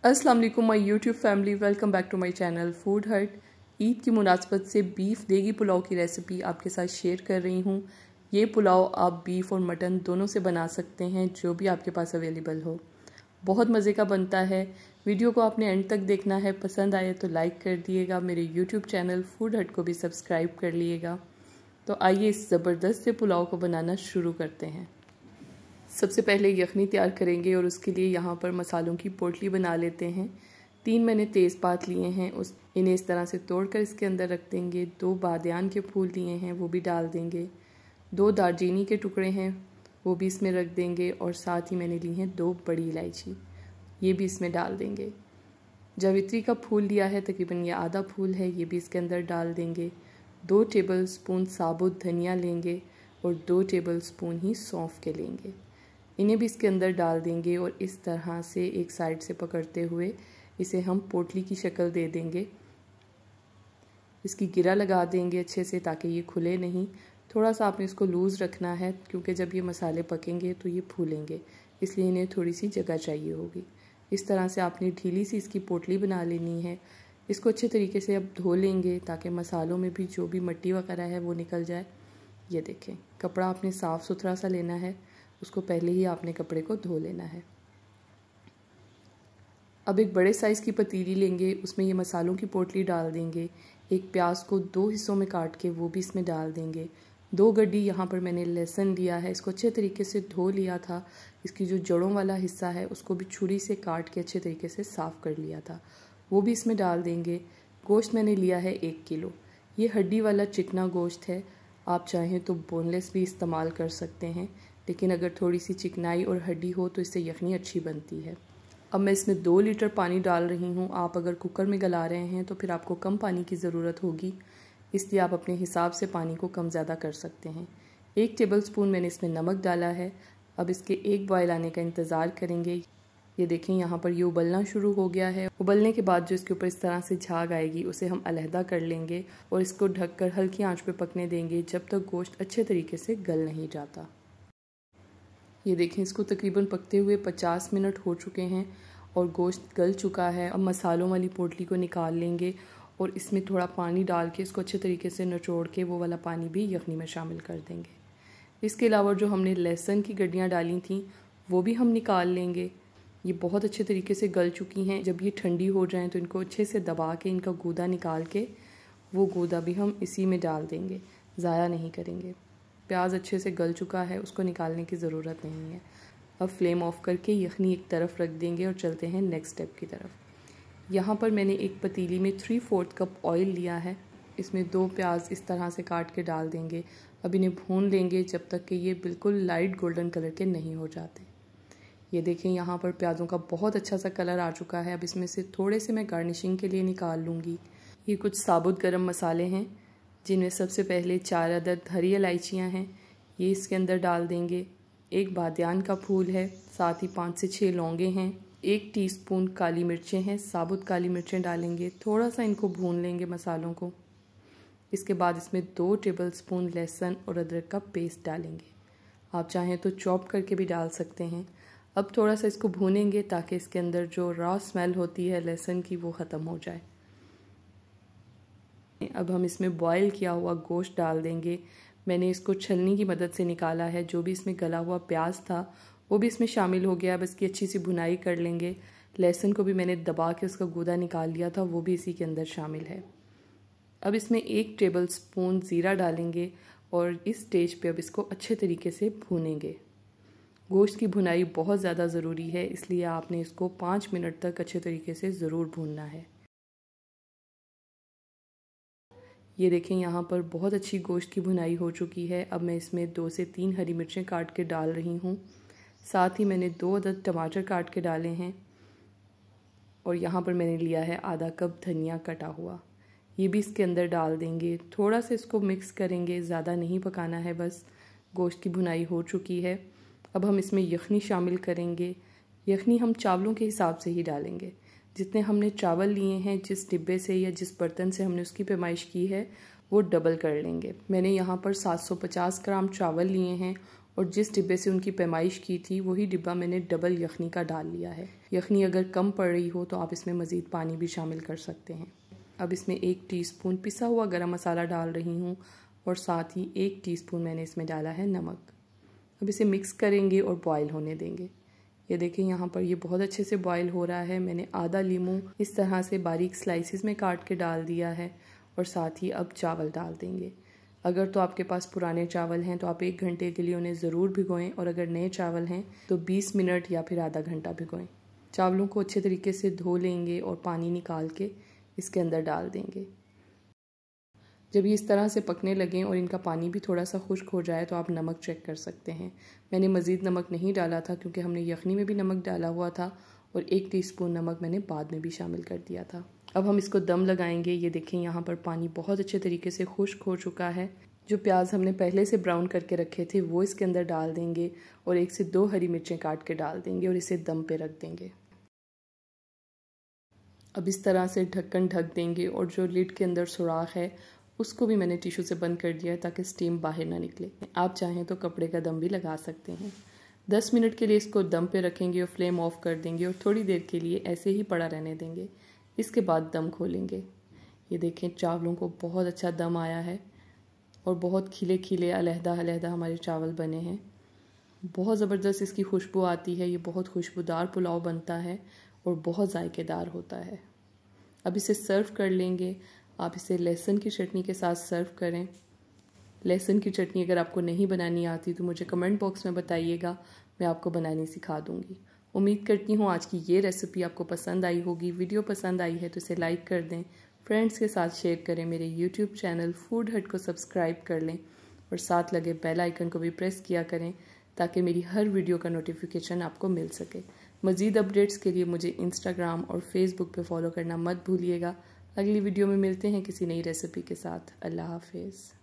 अस्सलाम वालेकुम my YouTube family, welcome back to my channel food hut. Eid की मुनासबत से बीफ देगी पुलाव की रेसिपी आपके साथ शेयर कर रही हूँ। ये पुलाव आप बीफ और मटन दोनों से बना सकते हैं, जो भी आपके पास अवेलेबल हो। बहुत मज़े का बनता है। वीडियो को आपने एंड तक देखना है। पसंद आए तो लाइक कर दिएगा। मेरे यूट्यूब चैनल फूड हट को भी सब्सक्राइब कर लिएगा। तो आइए इस ज़बरदस्त से पुलाव को बनाना शुरू करते हैं। सबसे पहले यखनी तैयार करेंगे और उसके लिए यहाँ पर मसालों की पोटली बना लेते हैं। 3 मैंने तेज़पात लिए हैं, इन्हें इस तरह से तोड़कर इसके अंदर रख देंगे। 2 बादियान के फूल लिए हैं, वो भी डाल देंगे। 2 दालचीनी के टुकड़े हैं, वो भी इसमें रख देंगे। और साथ ही मैंने ली हैं 2 बड़ी इलायची, ये भी इसमें डाल देंगे। जावित्री का फूल लिया है, तकरीबन ये आधा फूल है, ये भी इसके अंदर डाल देंगे। 2 टेबल स्पून साबुत धनिया लेंगे और 2 टेबल स्पून ही सौंफ के लेंगे। इन्हें भी इसके अंदर डाल देंगे और इस तरह से एक साइड से पकड़ते हुए इसे हम पोटली की शक्ल दे देंगे। इसकी गिरा लगा देंगे अच्छे से ताकि ये खुले नहीं। थोड़ा सा आपने इसको लूज़ रखना है, क्योंकि जब ये मसाले पकेंगे तो ये फूलेंगे, इसलिए इन्हें थोड़ी सी जगह चाहिए होगी। इस तरह से आपने ढीली सी इसकी पोटली बना लेनी है। इसको अच्छे तरीके से अब धो लेंगे ताकि मसालों में भी जो भी मिट्टी वगैरह है वो निकल जाए। ये देखें, कपड़ा आपने साफ़ सुथरा सा लेना है, उसको पहले ही आपने कपड़े को धो लेना है। अब एक बड़े साइज़ की पतीली लेंगे, उसमें ये मसालों की पोटली डाल देंगे। एक प्याज को 2 हिस्सों में काट के वो भी इसमें डाल देंगे। 2 गड्डी यहाँ पर मैंने लहसुन लिया है, इसको अच्छे तरीके से धो लिया था। इसकी जो जड़ों वाला हिस्सा है उसको भी छुरी से काट के अच्छे तरीके से साफ़ कर लिया था, वो भी इसमें डाल देंगे। गोश्त मैंने लिया है 1 किलो। ये हड्डी वाला चिकना गोश्त है, आप चाहें तो बोनलेस भी इस्तेमाल कर सकते हैं, लेकिन अगर थोड़ी सी चिकनाई और हड्डी हो तो इससे यखनी अच्छी बनती है। अब मैं इसमें 2 लीटर पानी डाल रही हूँ। आप अगर कुकर में गला रहे हैं तो फिर आपको कम पानी की ज़रूरत होगी, इसलिए आप अपने हिसाब से पानी को कम ज़्यादा कर सकते हैं। 1 टेबलस्पून मैंने इसमें नमक डाला है। अब इसके 1 बॉयल आने का इंतज़ार करेंगे। ये देखें, यहाँ पर ये उबलना शुरू हो गया है। उबलने के बाद जो इसके ऊपर इस तरह से झाग आएगी उसे हम अलहदा कर लेंगे और इसको ढककर हल्की आंच पे पकने देंगे जब तक गोश्त अच्छे तरीके से गल नहीं जाता। ये देखें, इसको तकरीबन पकते हुए 50 मिनट हो चुके हैं और गोश्त गल चुका है। अब मसालों वाली पोटली को निकाल लेंगे और इसमें थोड़ा पानी डाल के इसको अच्छे तरीके से निचोड़ के वो वाला पानी भी यखनी में शामिल कर देंगे। इसके अलावा जो हमने लहसुन की गड्डियाँ डाली थी वो भी हम निकाल लेंगे। ये बहुत अच्छे तरीके से गल चुकी हैं। जब ये ठंडी हो जाएं तो इनको अच्छे से दबा के इनका गूदा निकाल के वो गूदा भी हम इसी में डाल देंगे, ज़ाया नहीं करेंगे। प्याज अच्छे से गल चुका है, उसको निकालने की ज़रूरत नहीं है। अब फ्लेम ऑफ करके यखनी एक तरफ रख देंगे और चलते हैं नेक्स्ट स्टेप की तरफ। यहाँ पर मैंने एक पतीली में 3/4 कप ऑयल लिया है, इसमें 2 प्याज इस तरह से काट के डाल देंगे। अब इन्हें भून लेंगे जब तक कि ये बिल्कुल लाइट गोल्डन कलर के नहीं हो जाते। ये देखें, यहाँ पर प्याज़ों का बहुत अच्छा सा कलर आ चुका है। अब इसमें से थोड़े से मैं गार्निशिंग के लिए निकाल लूँगी। ये कुछ साबुत गरम मसाले हैं, जिनमें सबसे पहले 4 अदद हरी इलायचियाँ हैं, ये इसके अंदर डाल देंगे। 1 बादियान का फूल है, साथ ही 5 से 6 लौंगे हैं। 1 टीस्पून काली मिर्चें हैं, साबुत काली मिर्चें डालेंगे। थोड़ा सा इनको भून लेंगे मसालों को। इसके बाद इसमें 2 टेबल स्पून लहसुन और अदरक का पेस्ट डालेंगे। आप चाहें तो चॉप करके भी डाल सकते हैं। अब थोड़ा सा इसको भूनेंगे ताकि इसके अंदर जो रॉ स्मेल होती है लहसुन की वो ख़त्म हो जाए। अब हम इसमें बॉयल किया हुआ गोश्त डाल देंगे। मैंने इसको छलनी की मदद से निकाला है। जो भी इसमें गला हुआ प्याज था वो भी इसमें शामिल हो गया। अब इसकी अच्छी सी भुनाई कर लेंगे। लहसुन को भी मैंने दबा के उसका गूदा निकाल लिया था, वो भी इसी के अंदर शामिल है। अब इसमें 1 टेबल स्पून ज़ीरा डालेंगे और इस स्टेज पे अब इसको अच्छे तरीके से भूनेंगे। गोश्त की भुनाई बहुत ज़्यादा ज़रूरी है, इसलिए आपने इसको 5 मिनट तक अच्छे तरीके से ज़रूर भूनना है। ये देखें, यहाँ पर बहुत अच्छी गोश्त की भुनाई हो चुकी है। अब मैं इसमें 2 से 3 हरी मिर्चें काट के डाल रही हूँ। साथ ही मैंने 2 अदद टमाटर काट के डाले हैं और यहाँ पर मैंने लिया है आधा कप धनिया कटा हुआ, ये भी इसके अंदर डाल देंगे। थोड़ा सा इसको मिक्स करेंगे, ज़्यादा नहीं पकाना है, बस। गोश्त की भुनाई हो चुकी है। अब हम इसमें यखनी शामिल करेंगे। यखनी हम चावलों के हिसाब से ही डालेंगे। जितने हमने चावल लिए हैं, जिस डिब्बे से या जिस बर्तन से हमने उसकी पैमाइश की है वो डबल कर लेंगे। मैंने यहाँ पर 750 ग्राम चावल लिए हैं और जिस डिब्बे से उनकी पैमाइश की थी वही डिब्बा मैंने डबल यखनी का डाल लिया है। यखनी अगर कम पड़ रही हो तो आप इसमें मज़ीद पानी भी शामिल कर सकते हैं। अब इसमें 1 टीस्पून पिसा हुआ गरम मसाला डाल रही हूँ और साथ ही 1 टीस्पून मैंने इसमें डाला है नमक। अब इसे मिक्स करेंगे और बॉयल होने देंगे। ये देखें यहाँ पर ये बहुत अच्छे से बॉयल हो रहा है। मैंने आधा लीमू इस तरह से बारीक स्लाइसिस में काट के डाल दिया है और साथ ही अब चावल डाल देंगे। अगर तो आपके पास पुराने चावल हैं तो आप 1 घंटे के लिए उन्हें ज़रूर भिगोएं और अगर नए चावल हैं तो 20 मिनट या फिर आधा घंटा भिगोएं। चावलों को अच्छे तरीके से धो लेंगे और पानी निकाल के इसके अंदर डाल देंगे। जब ये इस तरह से पकने लगें और इनका पानी भी थोड़ा सा खुश्क हो जाए तो आप नमक चेक कर सकते हैं। मैंने मज़ीद नमक नहीं डाला था क्योंकि हमने यखनी में भी नमक डाला हुआ था और 1 टीस्पून नमक मैंने बाद में भी शामिल कर दिया था। अब हम इसको दम लगाएंगे। ये देखें यहाँ पर पानी बहुत अच्छे तरीके से खुश्क हो चुका है। जो प्याज हमने पहले से ब्राउन करके रखे थे वो इसके अंदर डाल देंगे और 1 से 2 हरी मिर्चें काट के डाल देंगे और इसे दम पे रख देंगे। अब इस तरह से ढक्कन ढक देंगे और जो लिड के अंदर सुराख है उसको भी मैंने टिश्यू से बंद कर दिया है ताकि स्टीम बाहर ना निकले। आप चाहें तो कपड़े का दम भी लगा सकते हैं। 10 मिनट के लिए इसको दम पे रखेंगे और फ्लेम ऑफ कर देंगे और थोड़ी देर के लिए ऐसे ही पड़ा रहने देंगे। इसके बाद दम खोलेंगे। ये देखें चावलों को बहुत अच्छा दम आया है और बहुत खिले खिले अलहदा हमारे चावल बने हैं। बहुत ज़बरदस्त इसकी खुशबू आती है। ये बहुत खुशबूदार पुलाव बनता है और बहुत जायकेदार होता है। अब इसे सर्व कर लेंगे। आप इसे लहसुन की चटनी के साथ सर्व करें। लहसुन की चटनी अगर आपको नहीं बनानी आती तो मुझे कमेंट बॉक्स में बताइएगा, मैं आपको बनानी सिखा दूँगी। उम्मीद करती हूँ आज की ये रेसिपी आपको पसंद आई होगी। वीडियो पसंद आई है तो इसे लाइक कर दें, फ्रेंड्स के साथ शेयर करें, मेरे यूट्यूब चैनल फूड हट को सब्सक्राइब कर लें और साथ लगे बेल आइकन को भी प्रेस किया करें ताकि मेरी हर वीडियो का नोटिफिकेशन आपको मिल सके। मज़ीद अपडेट्स के लिए मुझे इंस्टाग्राम और फेसबुक पे फॉलो करना मत भूलिएगा। अगली वीडियो में मिलते हैं किसी नई रेसिपी के साथ। अल्लाह हाफिज़।